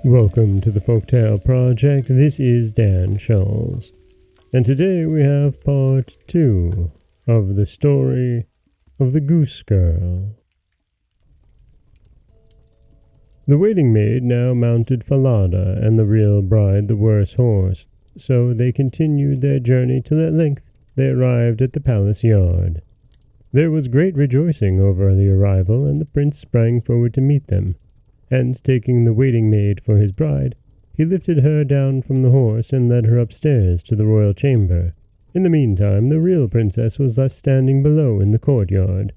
Welcome to the Folktale Project. This is Dan Scholz, and today we have part 2 of the story of the Goose-Girl. The waiting maid now mounted Falada and the real bride the worse horse, so they continued their journey till at length they arrived at the palace yard. There was great rejoicing over the arrival, and the prince sprang forward to meet them, and taking the waiting maid for his bride, he lifted her down from the horse and led her upstairs to the royal chamber. In the meantime, the real princess was left standing below in the courtyard.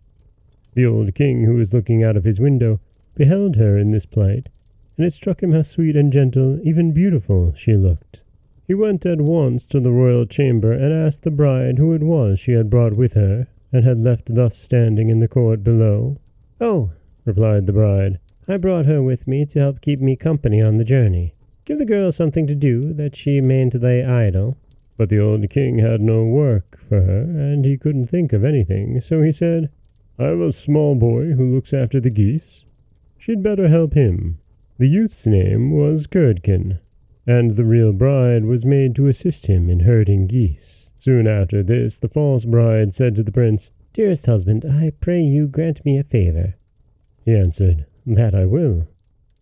The old king, who was looking out of his window, beheld her in this plight, and it struck him how sweet and gentle, even beautiful, she looked. He went at once to the royal chamber and asked the bride who it was she had brought with her, and had left thus standing in the court below. "Oh," replied the bride, "I brought her with me to help keep me company on the journey. Give the girl something to do, that she mayn't lay idle." But the old king had no work for her, and he couldn't think of anything, so he said, "I have a small boy who looks after the geese. She'd better help him." The youth's name was Curdken, and the real bride was made to assist him in herding geese. Soon after this, the false bride said to the prince, "Dearest husband, I pray you grant me a favor." He answered, "That I will."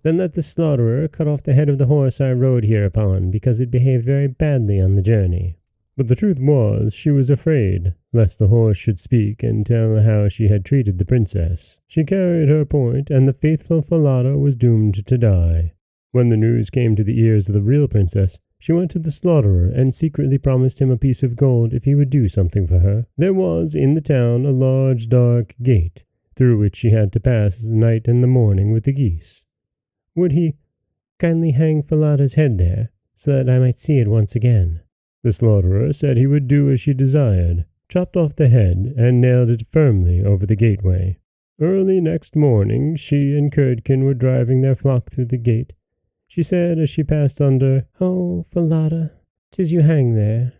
"Then let the slaughterer cut off the head of the horse I rode here upon, because it behaved very badly on the journey." But the truth was, she was afraid lest the horse should speak and tell how she had treated the princess. She carried her point, and the faithful Falada was doomed to die. When the news came to the ears of the real princess, she went to the slaughterer and secretly promised him a piece of gold if he would do something for her. There was in the town a large dark gate, through which she had to pass the night and the morning with the geese. Would he kindly hang Falada's head there, so that I might see it once again? The slaughterer said he would do as she desired, chopped off the head, and nailed it firmly over the gateway. Early next morning she and Curdken were driving their flock through the gate. She said as she passed under, "Oh, Falada, 'tis you hang there."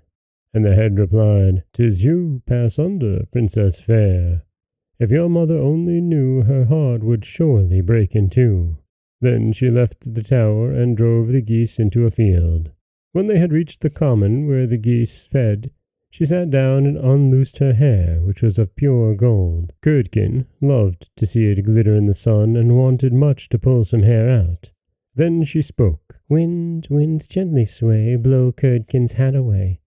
And the head replied, "'Tis you pass under, princess fair. If your mother only knew, her heart would surely break in two." Then she left the tower and drove the geese into a field. When they had reached the common where the geese fed, she sat down and unloosed her hair, which was of pure gold. Curdken loved to see it glitter in the sun, and wanted much to pull some hair out. Then she spoke. "Wind, wind, gently sway, blow Curdken's hat away.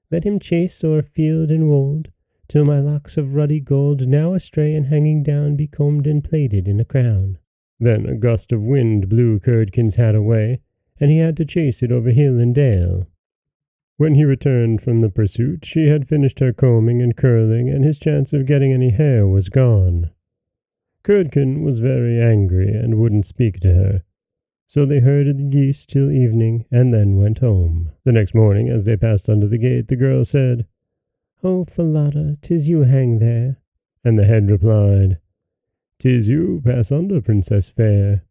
Let him chase o'er field and wold, till my locks of ruddy gold, now astray and hanging down, be combed and plaited in a crown." Then a gust of wind blew Curdken's hat away, and he had to chase it over hill and dale. When he returned from the pursuit, she had finished her combing and curling, and his chance of getting any hair was gone. Curdken was very angry and wouldn't speak to her, so they herded the geese till evening, and then went home. The next morning, as they passed under the gate, the girl said, "Oh, Falada, 'tis you hang there." And the head replied, "'Tis you pass under, princess fair.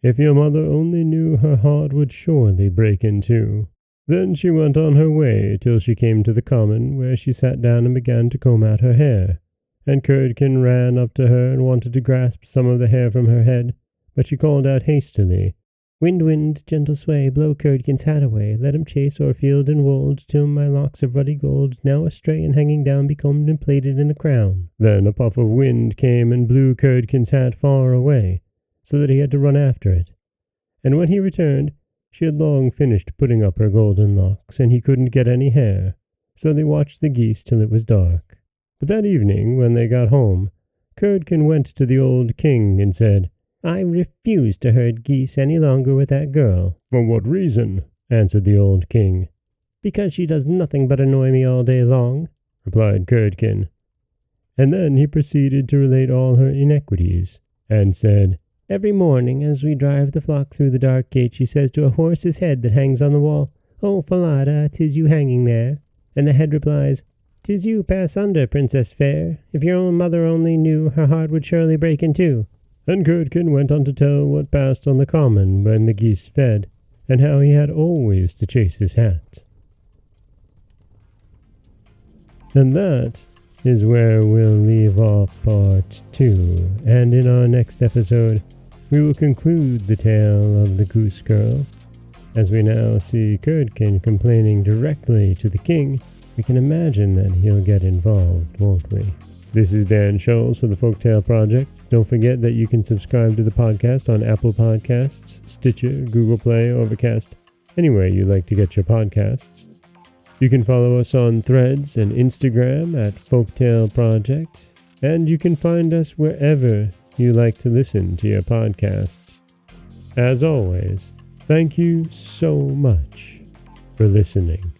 If your mother only knew, her heart would surely break in two." Then she went on her way till she came to the common, where she sat down and began to comb out her hair. And Curdken ran up to her and wanted to grasp some of the hair from her head, but she called out hastily, "Wind, wind, gentle sway, blow Curdken's hat away. Let him chase o'er field and wold, till my locks of ruddy gold, now astray and hanging down, be combed and plaited in a crown." Then a puff of wind came and blew Curdken's hat far away, so that he had to run after it. And when he returned, she had long finished putting up her golden locks, and he couldn't get any hair, so they watched the geese till it was dark. But that evening, when they got home, Curdken went to the old king and said, "I refuse to herd geese any longer with that girl." "For what reason?" answered the old king. "Because she does nothing but annoy me all day long," replied Curdken. And then he proceeded to relate all her iniquities, and said, "Every morning as we drive the flock through the dark gate, she says to a horse's head that hangs on the wall, 'Oh, Falada, 'tis you hanging there.' And the head replies, "'Tis you pass under, princess fair. If your own mother only knew, her heart would surely break in two." And Curdken went on to tell what passed on the common when the geese fed, and how he had always to chase his hat. And that is where we'll leave off part 2, and in our next episode, we will conclude the tale of the Goose-Girl. As we now see Curdken complaining directly to the king, we can imagine that he'll get involved, won't we? This is Dan Scholz for the Folktale Project. Don't forget that you can subscribe to the podcast on Apple Podcasts, Stitcher, Google Play, Overcast, anywhere you like to get your podcasts. You can follow us on Threads and Instagram at Folktale Project, and you can find us wherever you like to listen to your podcasts. As always, thank you so much for listening.